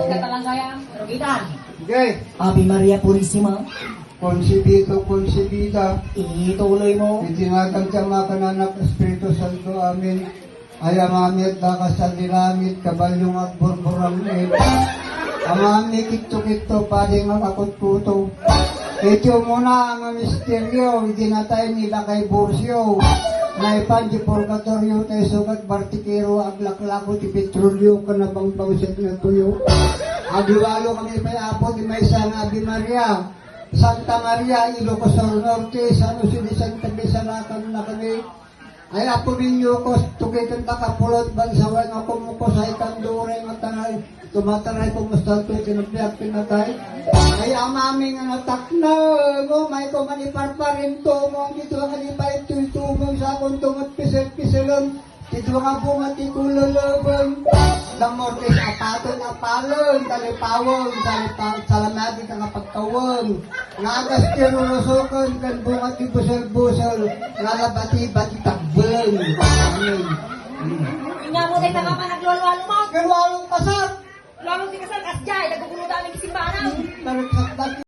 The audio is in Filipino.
Katalanggayan, Rogitan. Okay. Ave Maria Purisima, Concebito, concebida. ituloy mo. Itinatagtama ka na ng Espiritu Santo. Amin. Ayamamit na ka sa dinamit, kabalyong at burburang ito. Amami kito-kito, pading ang akot-kuto. Ito muna ang misteryo, itinatay nila kay Bursyo. Naipan di purgatorio, tayo sugat bartikero, aglaklako, ti petrolyo, kanabang pausit na tuyo. Agiwalo kami pa'y apo, di may isang Ave Maria. Santa Maria, Ilocos del Norte, San Jose de Santa Bisalakan na kami. Ay apo ninyo ko, tukitin takapulot, bansawan ako mo ko sa ikanduray matanay. Tumataray ko mustanto, tinagpiyak pinatay. Ay amami nga natakna mo, may ko maniparparin to mo, dito nga ni paito tumong sa akong tungot pisel-piselon. Dito nga bunga ti kulalaban. Lamortes apaton apalon, talipawon, salamati ka nga pagkawon. Nagas tinurusukan, kan bunga ti busel-busel, nalabati-bati tagbeng. Amen. Inya mo tayo tama naglolo-lalo mo. Ganwalong kasat! Lalo di kasal kasjay, nagkukulo dami kisimbahan. Tariksak